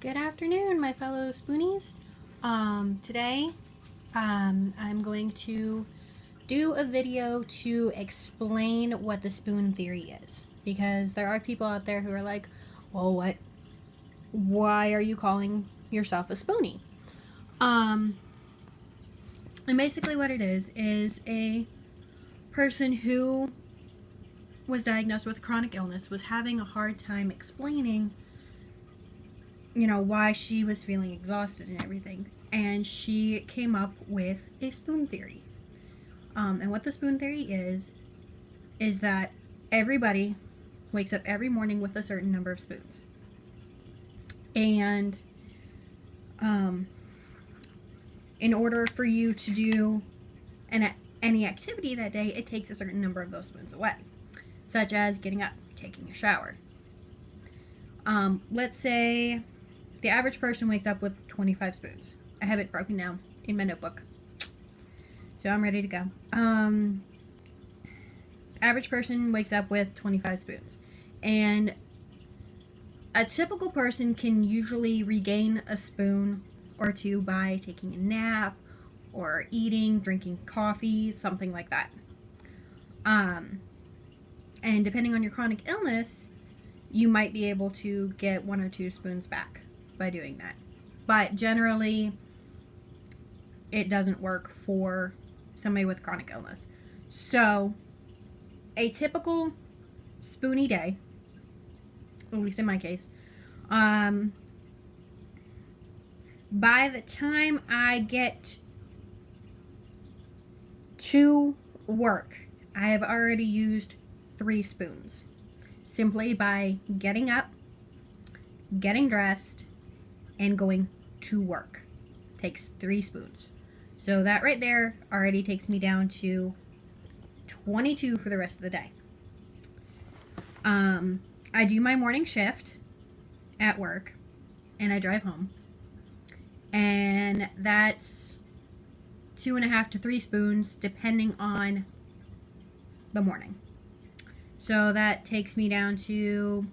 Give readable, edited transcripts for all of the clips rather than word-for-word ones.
Good afternoon, my fellow spoonies. Today, I'm going to do a video to explain what the spoon theory is, because there are people out there who are like, well, why are you calling yourself a spoonie? And basically what it is a person who was diagnosed with chronic illness was having a hard time explaining why she was feeling exhausted and everything. And she came up with a spoon theory. And what the spoon theory is that everybody wakes up every morning with a certain number of spoons. And in order for you to do any activity that day, it takes a certain number of those spoons away, such as getting up, taking a shower. Let's say the average person wakes up with 25 spoons. I have it broken down in my notebook, so I'm ready to go. Average person wakes up with 25 spoons, and a typical person can usually regain a spoon or two by taking a nap or eating, drinking coffee, something like that. And depending on your chronic illness, you might be able to get 1 or 2 spoons back by doing that. But generally, it doesn't work for somebody with chronic illness. So, a typical spoony day, at least in my case, by the time I get to work, I have already used 3 spoons. Simply by getting up, getting dressed, and going to work. Takes 3 spoons. So that right there already takes me down to 22 for the rest of the day. I do my morning shift at work, and I drive home. And that's 2.5 to 3 spoons, depending on the morning. So that takes me down to,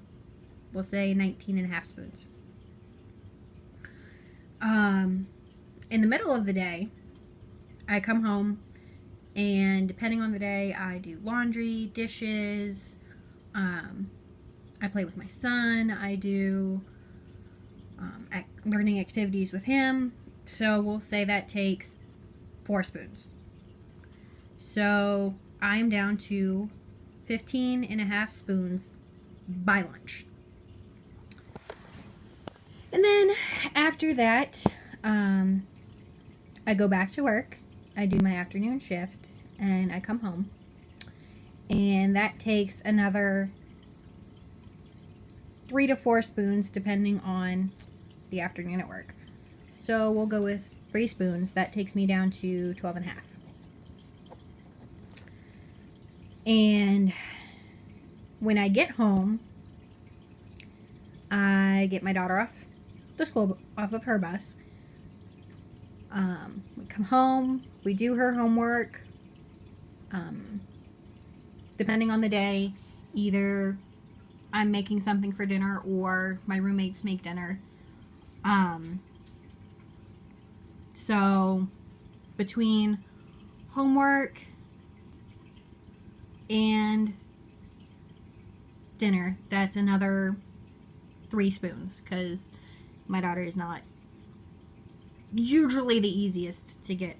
we'll say, 19.5 spoons. In the middle of the day, I come home, and depending on the day, I do laundry, dishes, I play with my son, I do learning activities with him. So we'll say that takes 4 spoons. So I'm down to 15.5 spoons by lunch. And then after that, I go back to work. I do my afternoon shift, and I come home. And that takes another 3 to 4 spoons, depending on the afternoon at work. So we'll go with 3 spoons. That takes me down to 12.5. And when I get home, I get my daughter off of her bus. We come home, we do her homework. Depending on the day, either I'm making something for dinner or my roommates make dinner. So between homework and dinner, that's another 3 spoons, because my daughter is not usually the easiest to get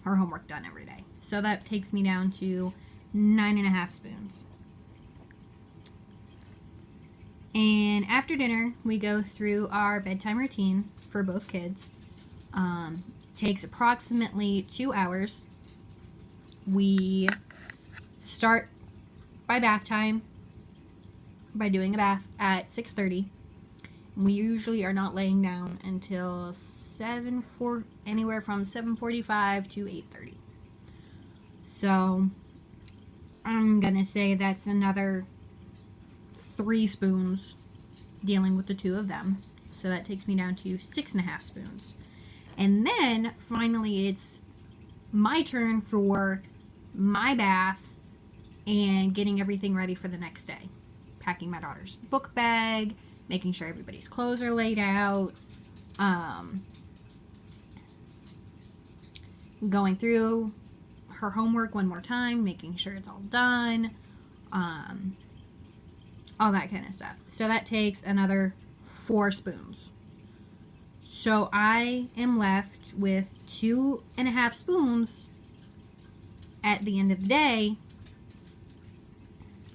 her homework done every day. So that takes me down to 9.5 spoons. And after dinner, we go through our bedtime routine for both kids. Takes approximately 2 hours. We start by bath time by doing a bath at 6:30. We usually are not laying down until anywhere from 7:45 to 8:30. So I'm gonna say that's another 3 spoons dealing with the 2 of them. So that takes me down to 6.5 spoons. And then finally it's my turn for my bath and getting everything ready for the next day. Packing my daughter's book bag, making sure everybody's clothes are laid out, going through her homework one more time, making sure it's all done, all that kind of stuff. So that takes another 4 spoons. So I am left with 2.5 spoons at the end of the day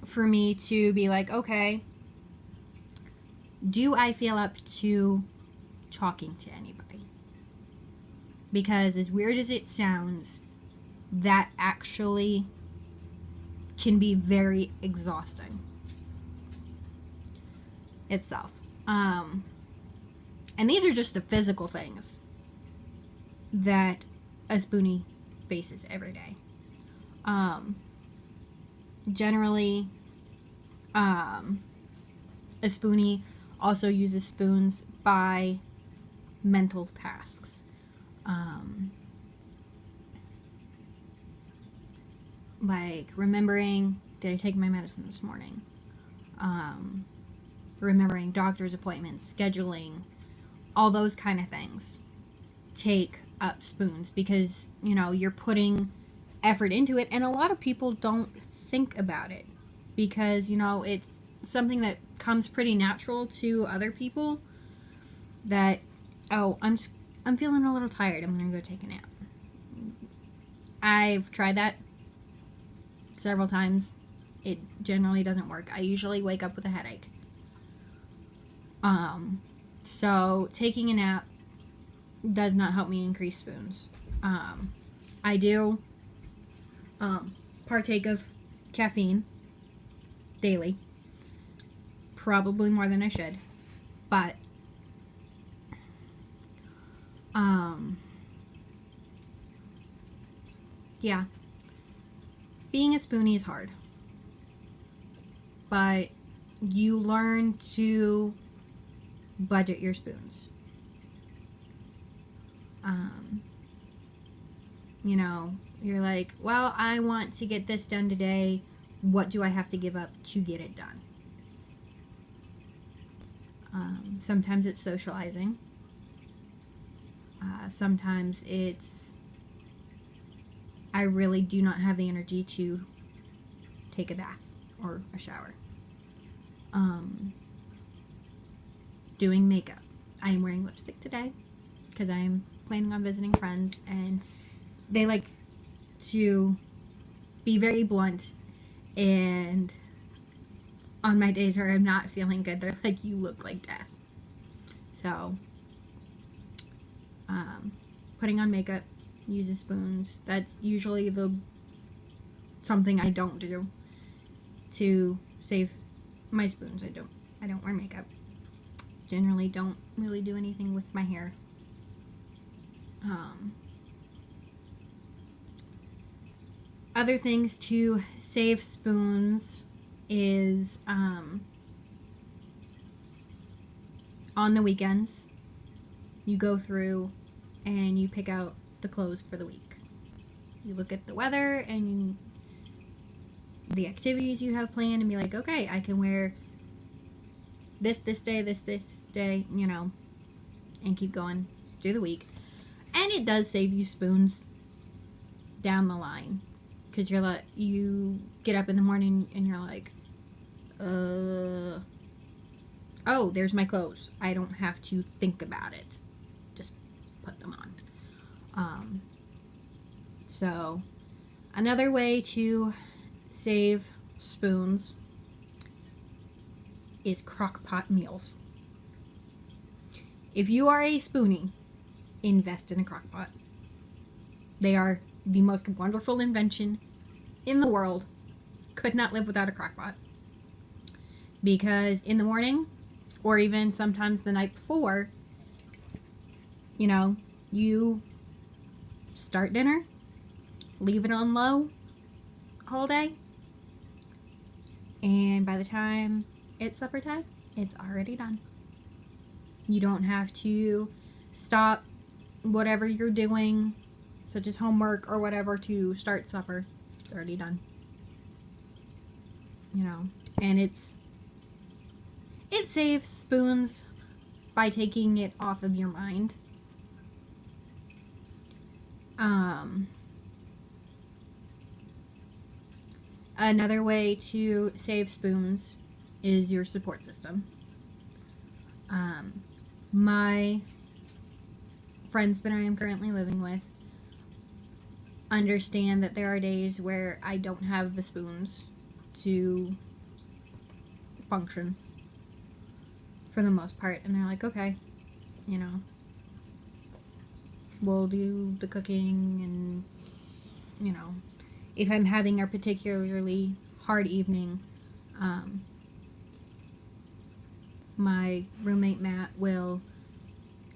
for me to be like, okay, do I feel up to talking to anybody? Because as weird as it sounds, that actually can be very exhausting itself. And these are just the physical things that a spoonie faces every day. Generally, a spoonie also uses spoons by mental tasks. Like remembering, did I take my medicine this morning? Remembering doctor's appointments, scheduling, all those kind of things take up spoons because, you know, you're putting effort into it, and a lot of people don't think about it because, you know, it's something that comes pretty natural to other people that, oh, I'm feeling a little tired, I'm gonna go take a nap. I've tried that several times. It generally doesn't work. I usually wake up with a headache. So taking a nap does not help me increase spoons. I do partake of caffeine daily, probably more than I should, but yeah, being a spoonie is hard, but you learn to budget your spoons. You know, you're like, well, I want to get this done today. What do I have to give up to get it done? Sometimes it's socializing. Sometimes it's, I really do not have the energy to take a bath or a shower. Doing makeup. I am wearing lipstick today because I am planning on visiting friends, and they like to be very blunt, and on my days where I'm not feeling good, they're like, you look like death. So putting on makeup, uses spoons. That's usually the something I don't do to save my spoons. I don't wear makeup. Generally don't really do anything with my hair. Other things to save spoons is on the weekends you go through and you pick out the clothes for the week. You look at the weather and the activities you have planned and be like, okay, I can wear this day, you know, and keep going through the week. And it does save you spoons down the line, because you're like, you get up in the morning and you're like, oh, there's my clothes. I don't have to think about it. Just put them on. So another way to save spoons is crock pot meals. If you are a spoonie, invest in a crock pot. They are the most wonderful invention in the world. Could not live without a crock pot. Because in the morning, or even sometimes the night before, you know, you start dinner, leave it on low all day, and by the time it's supper time, it's already done. You don't have to stop whatever you're doing, such as homework or whatever, to start supper. It's already done. You know, and it's could save spoons by taking it off of your mind. Another way to save spoons is your support system. My friends that I am currently living with understand that there are days where I don't have the spoons to function for the most part, and they're like, okay, you know, we'll do the cooking, and you know, if I'm having a particularly hard evening, my roommate Matt will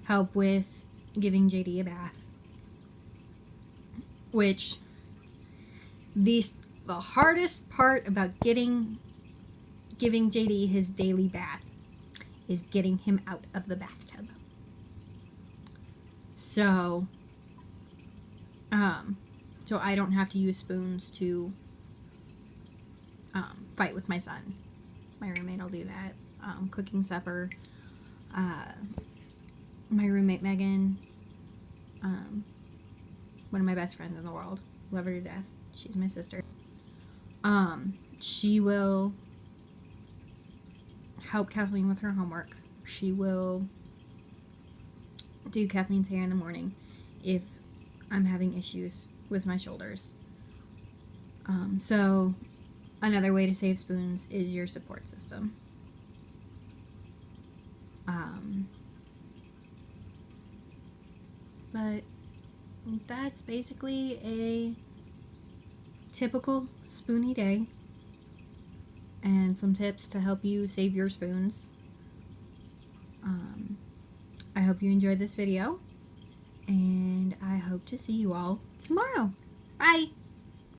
help with giving JD a bath, which the hardest part about giving JD his daily bath is getting him out of the bathtub. So I don't have to use spoons to fight with my son. My roommate will do that. Cooking supper. My roommate Megan, one of my best friends in the world, love her to death. She's my sister. She will help Kathleen with her homework. She will do Kathleen's hair in the morning if I'm having issues with my shoulders. So another way to save spoons is your support system. But that's basically a typical spoony day and some tips to help you save your spoons. I hope you enjoyed this video, and I hope to see you all tomorrow. Bye!